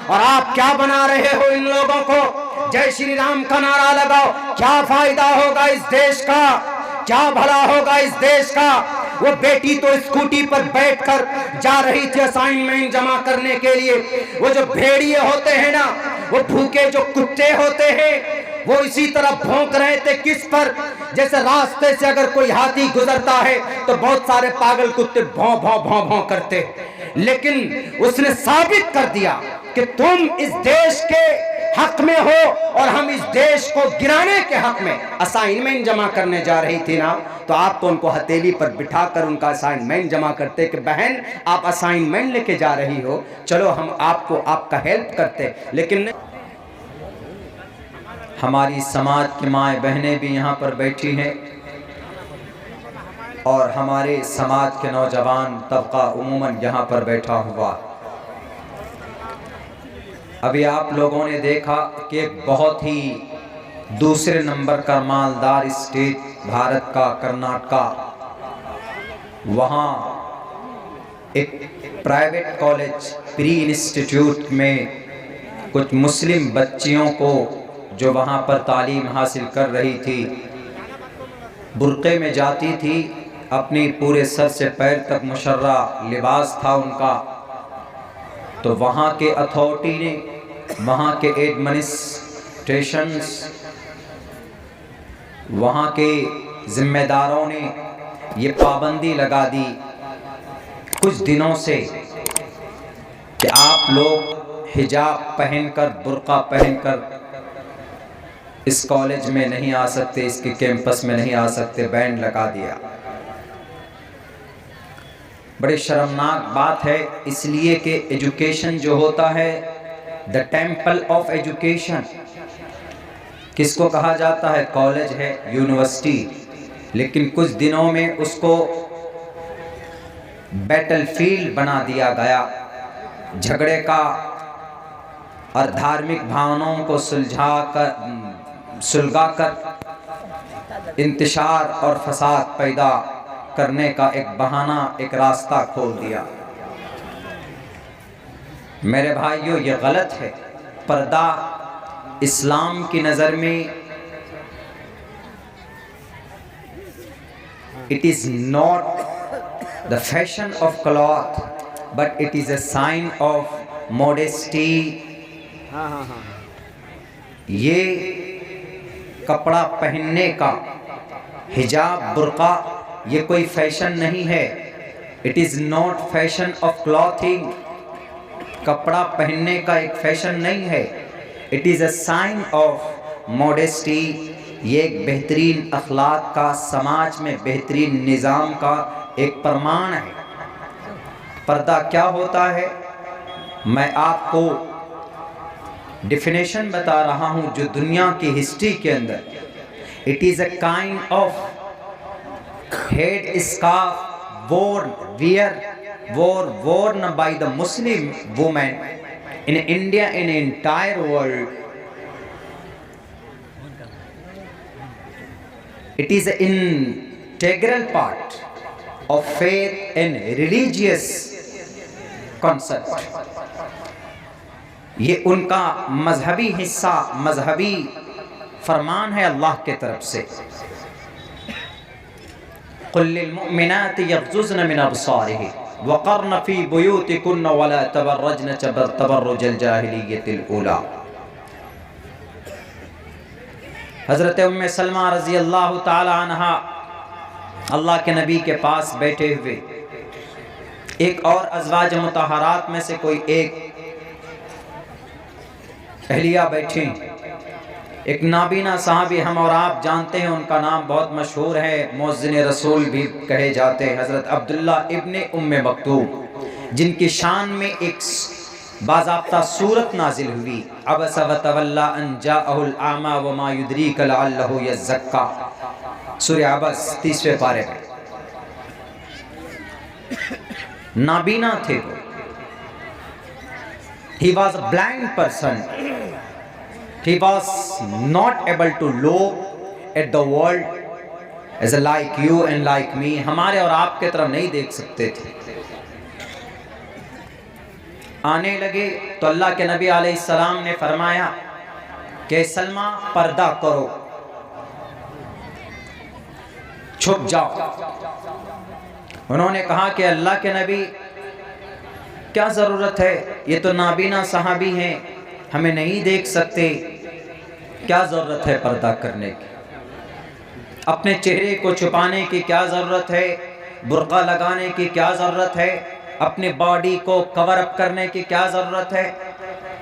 और आप क्या बना रहे हो इन लोगों को? जय श्री राम का नारा लगाओ, क्या फायदा होगा इस देश का, क्या भला होगा इस देश का? वो बेटी तो स्कूटी पर बैठकर जा रही थी असाइनमेंट जमा करने के लिए। वो जो भेड़िए होते हैं ना, वो भूखे जो कुत्ते होते हैं, वो इसी तरह भौंक रहे थे। किस पर? जैसे रास्ते से अगर कोई हाथी गुजरता है तो बहुत सारे पागल कुत्ते भौं भौं भौं भौं करते। लेकिन उसने साबित कर दिया कि तुम इस देश के हक में हो और हम इस देश को गिराने के हक में। असाइनमेंट जमा करने जा रही थी ना, तो आप तो उनको हथेली पर बिठाकर उनका असाइनमेंट जमा करते कि बहन आप असाइनमेंट लेके जा रही हो, चलो हम आपको आपका हेल्प करते। लेकिन हमारी समाज की माएँ बहनें भी यहाँ पर बैठी हैं और हमारे समाज के नौजवान तबका उमूमन यहाँ पर बैठा हुआ। अभी आप लोगों ने देखा कि एक बहुत ही दूसरे नंबर का मालदार स्टेट भारत का कर्नाटका, वहाँ एक प्राइवेट कॉलेज प्री इंस्टीट्यूट में कुछ मुस्लिम बच्चियों को जो वहाँ पर तालीम हासिल कर रही थी, बुर्क़े में जाती थी, अपनी पूरे सर से पैर तक मुशर्रा लिबास था उनका। तो वहाँ के अथॉरिटी ने, वहाँ के एडमिनिस्ट्रेशंस, वहाँ के ज़िम्मेदारों ने ये पाबंदी लगा दी कुछ दिनों से कि आप लोग हिजाब पहनकर, बुर्का पहनकर इस कॉलेज में नहीं आ सकते, इसके कैंपस में नहीं आ सकते, बैन लगा दिया। बड़ी शर्मनाक बात है, इसलिए कि एजुकेशन जो होता है, द टेम्पल ऑफ एजुकेशन किसको कहा जाता है? कॉलेज है, यूनिवर्सिटी। लेकिन कुछ दिनों में उसको बैटलफील्ड बना दिया गया, झगड़े का और धार्मिक भावनाओं को सुलगाकर इंतशार और फसाद पैदा करने का एक बहाना, एक रास्ता खोल दिया। मेरे भाइयों, ये गलत है। पर्दा इस्लाम की नज़र में it is not the fashion of cloth but it is a sign of modesty. ये कपड़ा पहनने का, हिजाब, बुर्का, ये कोई फैशन नहीं है। It is not fashion of clothing. कपड़ा पहनने का एक फैशन नहीं है। It is a sign of modesty. ये एक बेहतरीन अखलाक का, समाज में बेहतरीन निज़ाम का एक प्रमाण है। पर्दा क्या होता है? मैं आपको डेफिनेशन बता रहा हूँ जो दुनिया की हिस्ट्री के अंदर, it is a kind of head scarf worn by the Muslim woman in India and entire world. It is an integral part of faith and religious concept. ये उनका मजहबी हिस्सा, मजहबी फरमान है अल्लाह के तरफ से। कुल्लिल मुमिनाति यग़ज़ुज़्न मिन अब्सारिहिन वक़र्न फ़ी बुयूतिकुन्न वला तबर्रजन तबर्रुजल जाहिलिय्यतिल ऊला। हज़रत उम्मे सलमा रज़ी अल्लाह ताला अन्हा अल्लाह के नबी के पास बैठे हुए, एक और अज़वाज मुतहरात में से कोई एक अहलिया बैठी, एक नाबीना साहबी, हम और आप जानते हैं, उनका नाम बहुत मशहूर है, मुअज़्ज़िन रसूल भी कहे जाते हैं, हज़रत अब्दुल्ला इब्ने उम्मे मक्तूम, जिनकी शान में एक बाज़ाब्ता सूरत नाजिल हुई, अबस व तवल्ला अन जाअहुल आमा व मा युद्रीक लअल्लहु यज़्ज़क्का, सूरह अबस 30वें पारे में। नाबीना थे वो। He was a blind person. He was not able to look at the world as like you and like me. हमारे और आपके तरफ नहीं देख सकते थे। आने लगे तो अल्लाह के नबी अलैहिस्सलाम ने फरमाया कि सलमा पर्दा करो, छुप जाओ। उन्होंने कहा कि अल्लाह के नबी क्या ज़रूरत है, ये तो नाबीना सहाबी हैं, हमें नहीं देख सकते, क्या ज़रूरत है पर्दा करने की, अपने चेहरे को छुपाने की क्या ज़रूरत है, बुर्का लगाने की क्या ज़रूरत है, अपने बॉडी को कवर अप करने की क्या ज़रूरत है,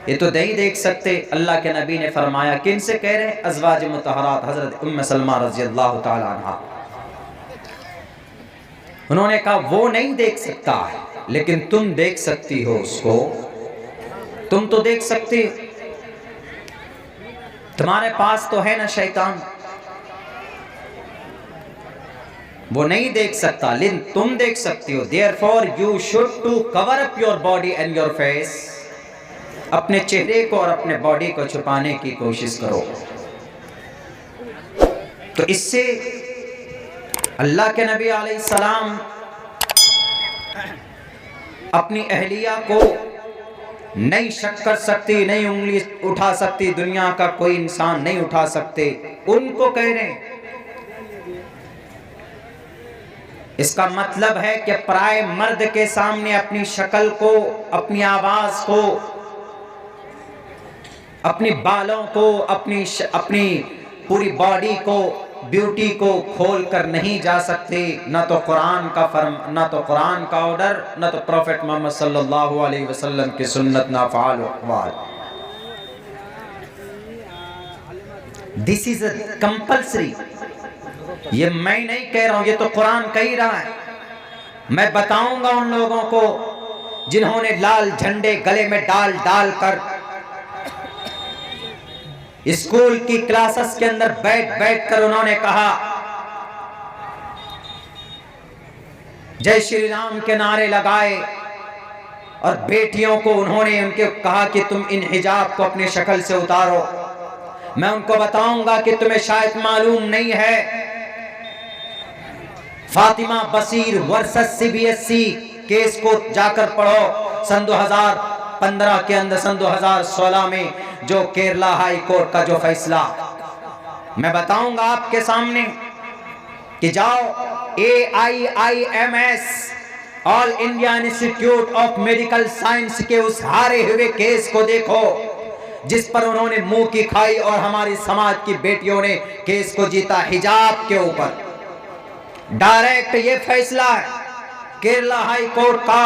ये तो नहीं देख सकते। अल्लाह के नबी ने फरमाया, किन से कह रहे हैं? अज़वाज मुतहरात हज़रत उम्म सलमा रज़ी अल्लाह ताला अन्हा। उन्होंने कहा वो नहीं देख सकता है, लेकिन तुम देख सकती हो उसको, तुम तो देख सकती हो, तुम्हारे पास तो है ना शैतान, वो नहीं देख सकता लेकिन तुम देख सकती हो। Therefore you should to cover up your body and your face, अपने चेहरे को और अपने बॉडी को छुपाने की कोशिश करो। तो इससे अल्लाह के नबी अलैहिस्सलाम अपनी अहलिया को नहीं शक कर सकती, नहीं उंगली उठा सकती, दुनिया का कोई इंसान नहीं उठा सकते, उनको कह रहे हैं। इसका मतलब है कि पराए मर्द के सामने अपनी शक्ल को, अपनी आवाज को, अपनी बालों को, अपनी पूरी बॉडी को, ब्यूटी को खोल कर नहीं जा सकते। ना तो कुरान का ना तो कुरान का ऑर्डर, ना तो प्रॉफेट मोहम्मद सल्लल्लाहु अलैहि वसल्लम की सुन्नत, ना फ़ाल व अक़वाल। This is compulsory. ये मैं नहीं कह रहा हूं, ये तो कुरान कह ही रहा है। मैं बताऊंगा उन लोगों को जिन्होंने लाल झंडे गले में डाल डाल कर स्कूल की क्लासेस के अंदर बैठ बैठ कर उन्होंने कहा जय श्री राम के नारे लगाए, और बेटियों को उन्होंने उनके कहा कि तुम इन हिजाब को अपनी शक्ल से उतारो। मैं उनको बताऊंगा कि तुम्हें शायद मालूम नहीं है, Fatima Bashir versus CBSE case को जाकर पढ़ो। सन 2015 के अंदर, सन 2016 में जो केरला हाई कोर्ट का जो फैसला, मैं बताऊंगा आपके सामने कि जाओ AIIMS all India institute of medical science के उस हारे हुए केस को देखो जिस पर उन्होंने मुंह की खाई और हमारी समाज की बेटियों ने केस को जीता हिजाब के ऊपर। डायरेक्ट ये फैसला है केरला हाई कोर्ट का,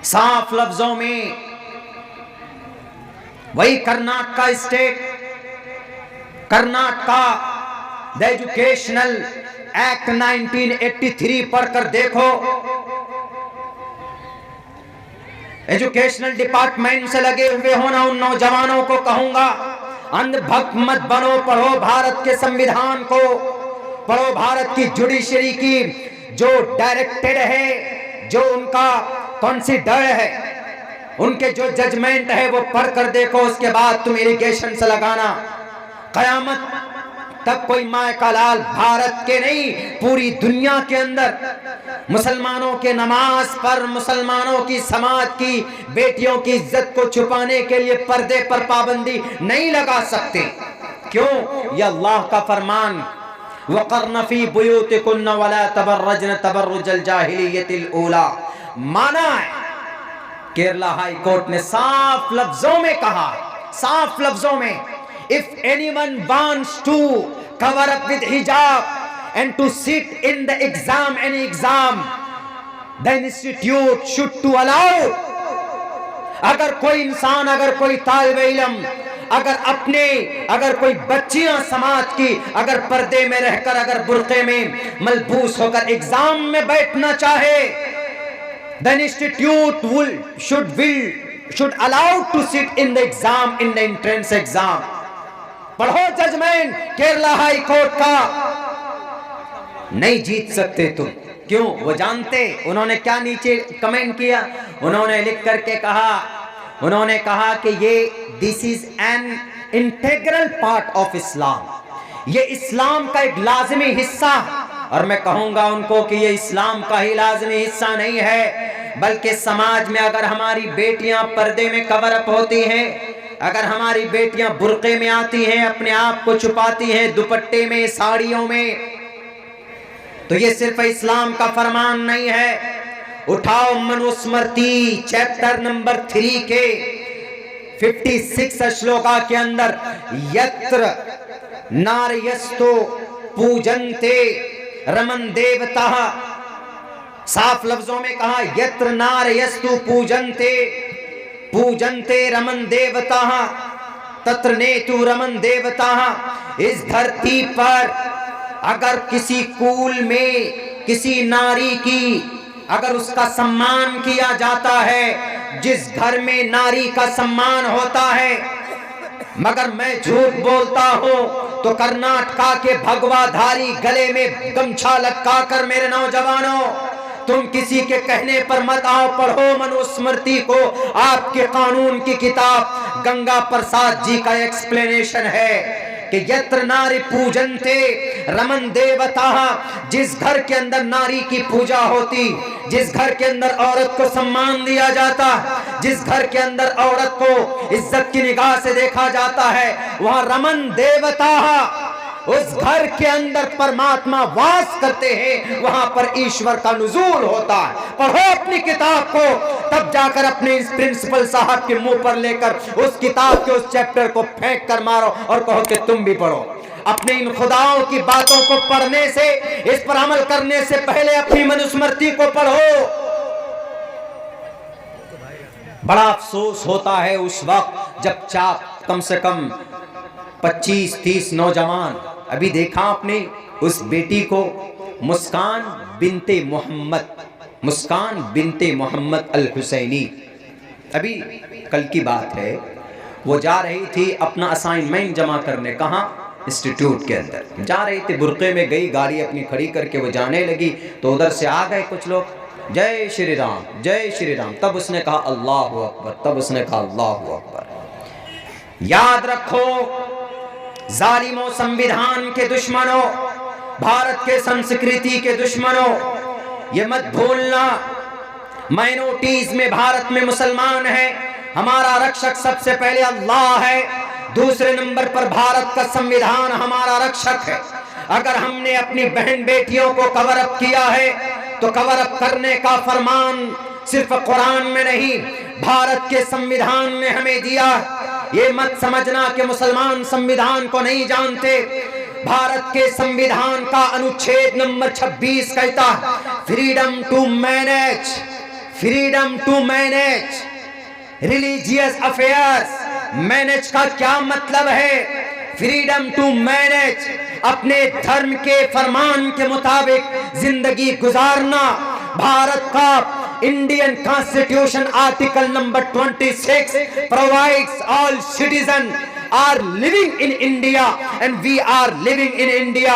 साफ लफ्जों में। वही Karnataka state, Karnataka the educational act 1983 पढ़कर देखो। एजुकेशनल डिपार्टमेंट से लगे हुए हो ना, उन नौजवानों को कहूंगा अंधभक्त मत बनो, पढ़ो भारत के संविधान को, पढ़ो भारत की जुडिशरी की जो डायरेक्टेड है, जो उनका कंसीडर्ड है, उनके जो जजमेंट है वो पढ़ कर देखो। उसके बाद तुम इरिगेशन से लगाना। कयामत तक कोई माए का लाल भारत के नहीं, पूरी दुनिया के अंदर मुसलमानों के नमाज पर, मुसलमानों की समाज की बेटियों की इज्जत को छुपाने के लिए पर्दे पर पाबंदी नहीं लगा सकते। क्यों? यह अल्लाह का फरमान, वक़र्न फ़ी बुयूतिकुन्न वला तबर्रजन तबर्रुजल जाहिलियतिल ऊला, माना है। केरला हाई कोर्ट ने साफ लफ्जों में कहा, साफ लफ्जों में, if anyone wants to cover up with hijab and to sit in the exam, any exam, the institute should to allow. अगर कोई इंसान, अगर कोई तालिब इल्म, अगर कोई बच्चियां समाज की अगर पर्दे में रहकर, अगर बुर्के में मलबूस होकर एग्जाम में बैठना चाहे, the institute should allow to sit in the exam, in the entrance exam। पढ़ो जजमेंट केरला हाई कोर्ट का। नहीं जीत सकते तुम। क्यों? वो जानते। उन्होंने क्या नीचे कमेंट किया? उन्होंने लिख करके कहा, उन्होंने कहा कि ये this is an integral part of Islam, ये इस्लाम का एक लाजमी हिस्सा। और मैं कहूंगा उनको कि ये इस्लाम का ही लाजमी हिस्सा नहीं है, बल्कि समाज में अगर हमारी बेटियां पर्दे में कवर अप होती हैं, अगर हमारी बेटियां बुर्के में आती हैं, अपने आप को छुपाती हैं दुपट्टे में, साड़ियों में, तो ये सिर्फ इस्लाम का फरमान नहीं है। उठाओ मनुस्मृति चैप्टर नंबर 3 के 56 श्लोका के अंदर, यत्र नार्यस्तो पूजन्ते रमन देवता, साफ लफ्जों में कहा, यत्र नार्यस्तु पूजन्ते पूजन्ते रमन देवता तत्र नेतु रमन देवता। इस धरती पर अगर किसी कुल में किसी नारी की अगर उसका सम्मान किया जाता है, जिस घर में नारी का सम्मान होता है, मगर मैं झूठ बोलता हूं तो कर्नाटका के भगवाधारी गले में गमछा लटका कर मेरे नौजवानों, तुम किसी के कहने पर मत आओ, पढ़ो मनुस्मृति को। आपके कानून की किताब गंगा प्रसाद जी का एक्सप्लेनेशन है कि यत्र नारी पूजन्ते रमन देवता, जिस घर के अंदर नारी की पूजा होती, जिस घर के अंदर औरत को सम्मान दिया जाता, जिस घर के अंदर औरत को इज्जत की निगाह से देखा जाता है, वहां रमन देवता, उस घर के अंदर परमात्मा वास करते हैं, वहां पर ईश्वर का नुज़ूल होता है। पढ़ो अपनी किताब को, तब जाकर अपने इस प्रिंसिपल साहब के मुंह पर लेकर उस किताब के उस चैप्टर को फेंक कर मारो और कहो कि तुम भी पढ़ो। अपने इन खुदाओं की बातों को पढ़ने से, इस पर अमल करने से पहले अपनी मनुस्मृति को पढ़ो। बड़ा अफसोस होता है उस वक्त जब कम से कम 25-30 नौजवान, अभी देखा आपने उस बेटी को, मुस्कान बिनते मोहम्मद अल हुसैनी, अभी कल की बात है, वो जा रही थी अपना असाइनमेंट जमा करने, कहाँ, इंस्टीट्यूट के अंदर जा रही थी, बुर्के में गई, गाड़ी अपनी खड़ी करके वो जाने लगी तो उधर से आ गए कुछ लोग, जय श्री राम जय श्री राम। तब उसने कहा अल्लाहु अकबर, तब उसने कहा अल्लाहु अकबर। याद रखो जालिमों, संविधान के दुश्मनों, भारत के संस्कृति के दुश्मनों, ये मत भूलना माइनॉरिटीज में भारत में मुसलमान है, हमारा रक्षक सबसे पहले अल्लाह है, दूसरे नंबर पर भारत का संविधान हमारा रक्षक है। अगर हमने अपनी बहन बेटियों को कवर अप किया है तो कवर अप करने का फरमान सिर्फ कुरान में नहीं, भारत के संविधान ने हमें दिया। ये मत समझना कि मुसलमान संविधान को नहीं जानते। भारत के संविधान का अनुच्छेद नंबर 26 कहता freedom to manage religious affairs. Manage का क्या मतलब है? फ्रीडम टू मैनेज, अपने धर्म के फरमान के मुताबिक जिंदगी गुजारना। भारत का Indian constitution article number 26 provides all citizen are living in India and we are living in India.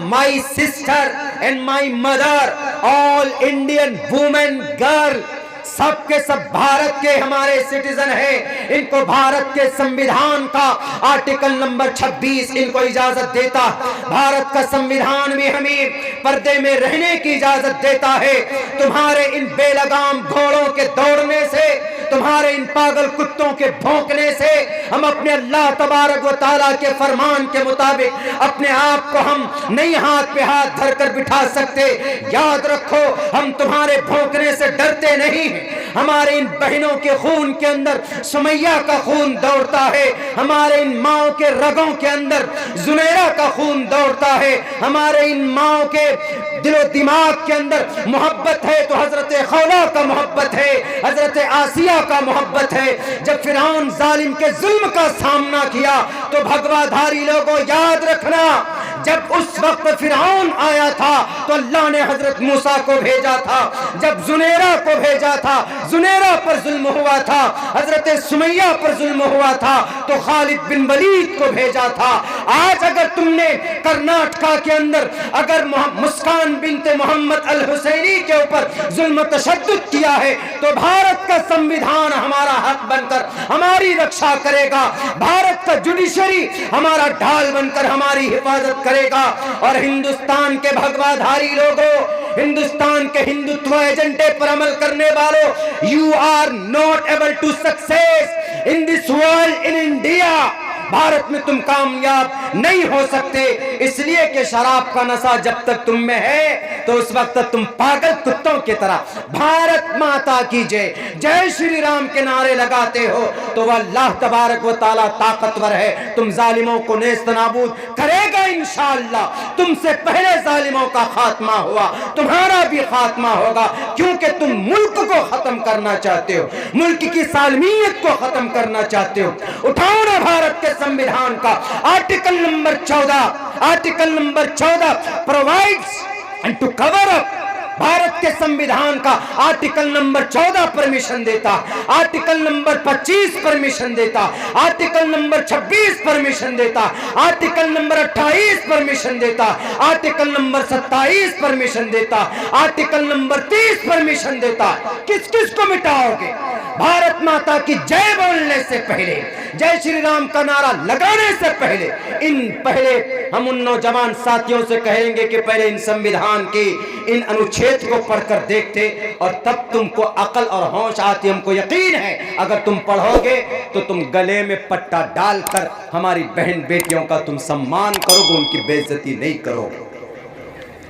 My sister and my mother, all Indian women, girl, सब के सब भारत के हमारे सिटीजन हैं। इनको भारत के संविधान का आर्टिकल नंबर 26 इनको इजाजत देता। भारत का संविधान भी हमें पर्दे में रहने की इजाजत देता है। तुम्हारे इन बेलगाम घोड़ों के दौड़ने से, तुम्हारे इन पागल कुत्तों के भौंकने से हम अपने अल्लाह तबारक व तआला के फरमान के मुताबिक अपने आप को हम नहीं हाथ पे हाथ धरकर बिठा सकते। याद रखो, हम तुम्हारे भौंकने से डरते नहीं। हमारे इन बहनों के खून के अंदर सुमैया का खून दौड़ता है। हमारे इन माओ के रगों के अंदर जुनैरा का खून दौड़ता है। हमारे इन माओ के दिलो दिमाग के अंदर मोहब्बत है तो हजरत खौला का मोहब्बत है, हजरत आसिया का मोहब्बत है। जब फिरौन जालिम के जुल्म का सामना किया तो भगवाधारी लोगों याद रखना, जब उस वक्त फिरौन आया था तो अल्लाह ने हजरत मूसा को भेजा था। जब जुनैरा को भेजा था, जुनैरा पर जुल्म हुआ था, हजरत सुमैया पर जुल्म हुआ था तो खालिद बिन वलीद को भेजा था। आज अगर तुमने कर्नाटका के अंदर अगर मुस्कान बिनते मोहम्मद अल हुसैनी के ऊपर जुल्म तशद्दुद किया है तो भारत का संविधान हमारा हक बनकर हमारी रक्षा करेगा। भारत का जुडिशरी हमारा ढाल बनकर हमारी हिफाजत करेगा। और हिंदुस्तान के भगवाधारी लोगों, हिंदुस्तान के हिंदुत्व एजेंडे पर अमल करने वालों, you are not able to success in this world, in India. Bharat में तुम कामयाब नहीं हो सकते, इसलिए कि शराब का नशा जब तक तुम में है तो उस वक्त तुम पागल कुत्तों की तरह भारत माता की जय, जय श्री राम के नारे लगाते हो तो वह अल्लाह तबारक व ताला ताकतवर है, तुम जालिमों को नेस्त नाबूद करेगा इंशाअल्लाह। तुमसे पहले जालिमों का खात्मा हुआ, तुम्हारा भी खात्मा होगा, क्योंकि तुम मुल्क को खत्म करना चाहते हो, मुल्क की सालमियत को खत्म करना चाहते हो। उठाओ ना भारत के संविधान का article number 14 provides and to cover up, Bharat के संविधान का आर्टिकल नंबर 14 परमिशन देता, आर्टिकल नंबर 25 परमिशन देता, आर्टिकल नंबर 26 परमिशन देता, आर्टिकल नंबर 28 परमिशन देता, आर्टिकल नंबर 27 परमिशन देता, आर्टिकल नंबर 30 परमिशन देता। किस किस को मिटाओगे? भारत माता की जय बोलने से पहले, जय श्री राम का नारा लगाने से पहले हम उन नौजवान साथियों से कहेंगे कि पहले इन संविधान के इन अनुच्छेद को पढ़कर देखते और तब तुमको अकल और होश आती। हमको यकीन है अगर तुम पढ़ोगे तो तुम गले में पट्टा डालकर हमारी बहन बेटियों का तुम सम्मान करोगे, उनकी बेइज्जती नहीं करोगे।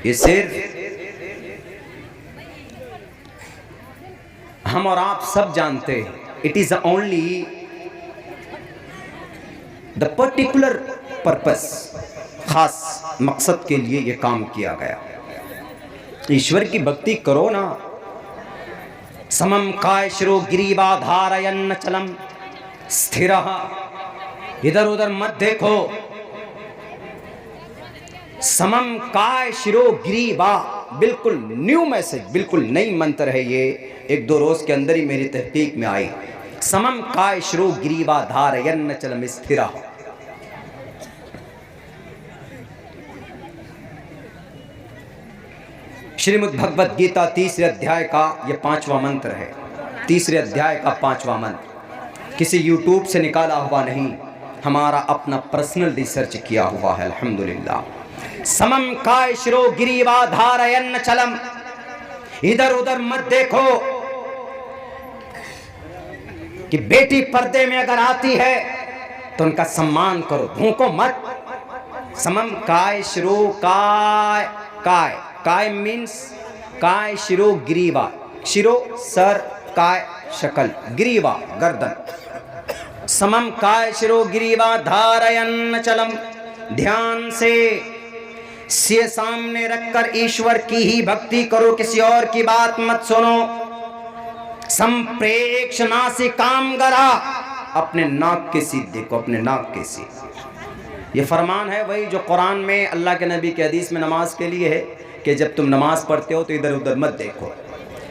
ये सिर्फ हम और आप सब जानते हैं, it is only the particular purpose, खास मकसद के लिए ये काम किया गया। ईश्वर की भक्ति करो ना। समम कायश्रो गिरीवा धारयन्न चलम स्थिरः, इधर उधर मत देखो। समम कायश्रो गिरीवा, बिल्कुल न्यू मैसेज, बिल्कुल नई मंत्र है ये, एक दो रोज के अंदर ही मेरी तहकीक में आई। समम कायश्रो गिरीवा धारयन्न चलम स्थिरः। श्रीमद् भगवत गीता तीसरे अध्याय का ये 5वां मंत्र है, तीसरे अध्याय का 5वां मंत्र किसी यूट्यूब से निकाला हुआ नहीं, हमारा अपना पर्सनल रिसर्च किया हुआ है अल्हम्दुलिल्लाह। समम कायश्रो गिरीवा धारयन्न चलम, इधर उधर मत देखो कि बेटी पर्दे में अगर आती है तो उनका सम्मान करो, भूको मत। समम कायश्रो, काय मीन्स काय शिरो ग्रीवा, शिरो सर, काय शकल, ग्रीवा गर्दन। समम काय शिरो ग्रीवा धारयन्न चलम, ध्यान से सामने रखकर ईश्वर की ही भक्ति करो, किसी और की बात मत सुनो। संप्रेक्ष नासिकाम गरा, अपने नाक के सीध देखो, अपने नाक के सीध। ये फरमान है वही जो कुरान में अल्लाह के नबी के हदीस में नमाज के लिए है कि जब तुम नमाज पढ़ते हो तो इधर उधर मत देखो,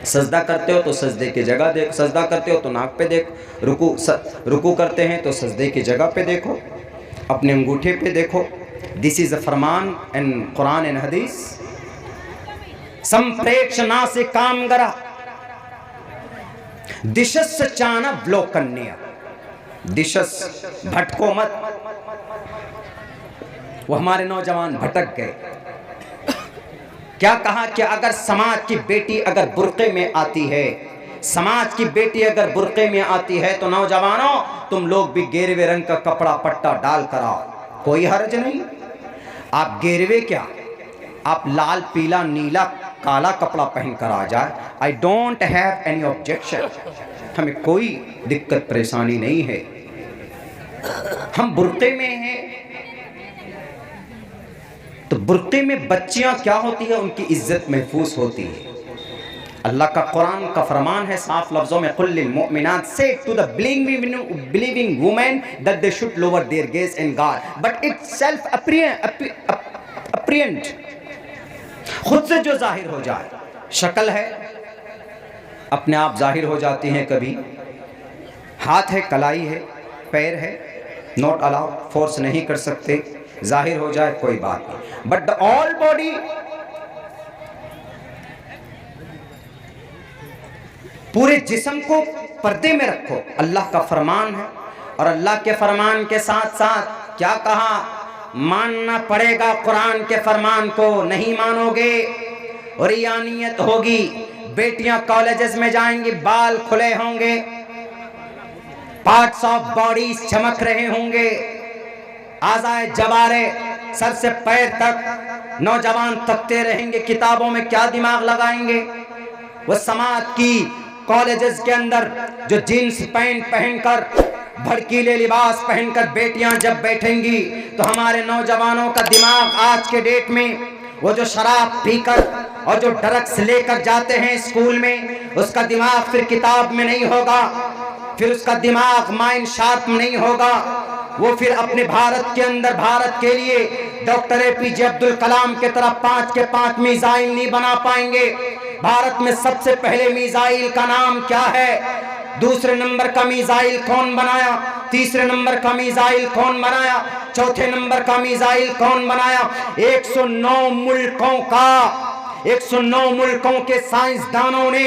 सजदा करते हो तो सजदे की जगह देखो, सजदा करते हो तो नाक पे देखो, रुकू करते हैं तो सजदे की जगह पे देखो, अपने अंगूठे पे देखो। This is a Farman in Quran and हदीस। संप्रेक्ष नासिकाम गरा, दिशस चाना ब्लोकन्या, दिशस भटको मत। वो हमारे नौजवान भटक गए। क्या कहा कि अगर समाज की बेटी अगर बुर्के में आती है, समाज की बेटी अगर बुर्के में आती है तो नौजवानों तुम लोग भी गेरवे रंग का कपड़ा पट्टा डाल कर आओ, कोई हर्ज नहीं। आप गेरवे क्या, आप लाल पीला नीला काला कपड़ा पहन कर आ जाए, I don't have any objection, हमें कोई दिक्कत परेशानी नहीं है। हम बुर्के में हैं तो बुर्के में बच्चियां क्या होती है, उनकी इज्जत महफूज होती है। अल्लाह का कुरान का फरमान है साफ लफ्जों में, कुल लिल मुमिनात, say to the believing women that they should lower their gaze in God, but it's self apparent, खुद से जो जाहिर हो जाए। शक्ल है अपने आप जाहिर हो जाती हैं, कभी हाथ है, कलाई है, पैर है, नॉट अलाउड, फोर्स नहीं कर सकते, जाहिर हो जाए कोई बात नहीं, बट द ऑल बॉडी पूरे जिस्म को पर्दे में रखो, अल्लाह का फरमान है। और अल्लाह के फरमान के साथ साथ क्या कहा, मानना पड़ेगा कुरान के फरमान को, नहीं मानोगे रियानियत होगी, बेटियां कॉलेजेस में जाएंगी, बाल खुले होंगे, पार्ट्स ऑफ बॉडीज चमक रहे होंगे, आज़ाए जवारे सर से पैर तक नौजवान तकते रहेंगे, किताबों में क्या दिमाग लगाएंगे। वो समाज की कॉलेजेस के अंदर जो जीन्स पैंट पहनकर, भड़कीले लिबास पहनकर बेटियां जब बैठेंगी तो हमारे नौजवानों का दिमाग आज के डेट में वो जो शराब पीकर और जो ड्रग्स लेकर जाते हैं स्कूल में, उसका दिमाग फिर किताब में नहीं होगा, फिर उसका दिमाग माइंड शार्प नहीं होगा। वो फिर अपने भारत के अंदर, भारत के लिए डॉक्टर APJ अब्दुल कलाम के तरह 5 के 5 मिसाइल नहीं बना पाएंगे। भारत में सबसे पहले मिसाइल का नाम क्या है, दूसरे नंबर का मिसाइल कौन बनाया, तीसरे नंबर का मिसाइल कौन बनाया, चौथे नंबर का मिसाइल कौन बनाया। 109 मुल्कों के साइंसदानों ने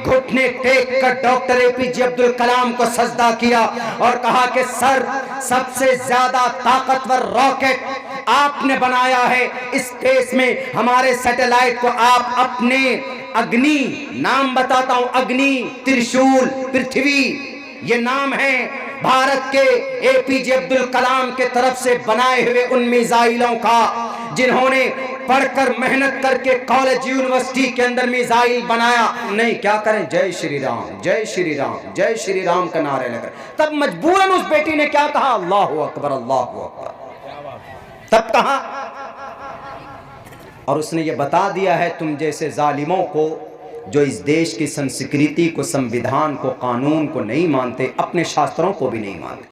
घुटने टेक कर डॉक्टर APJ अब्दुल कलाम को सजदा किया और कहा कि सर, सबसे ज्यादा ताकतवर रॉकेट आपने बनाया है इस देश में। हमारे सैटेलाइट को आप अपने अग्नि, नाम बताता हूं, अग्नि, त्रिशूल, पृथ्वी, ये नाम है भारत के APJ अब्दुल कलाम के तरफ से बनाए हुए उन मिसाइलों का, जिन्होंने पढ़कर मेहनत करके कॉलेज यूनिवर्सिटी के अंदर मिसाइल बनाया। नहीं, क्या करें, जय श्री राम, जय श्री राम, जय श्री राम का नारे लेकर। तब मजबूरन उस बेटी ने क्या कहा, अल्लाहु अकबर, अल्लाहु अकबर। तब कहा, और उसने ये बता दिया है तुम जैसे जालिमों को, जो इस देश की संस्कृति को, संविधान को, कानून को नहीं मानते, अपने शास्त्रों को भी नहीं मानते।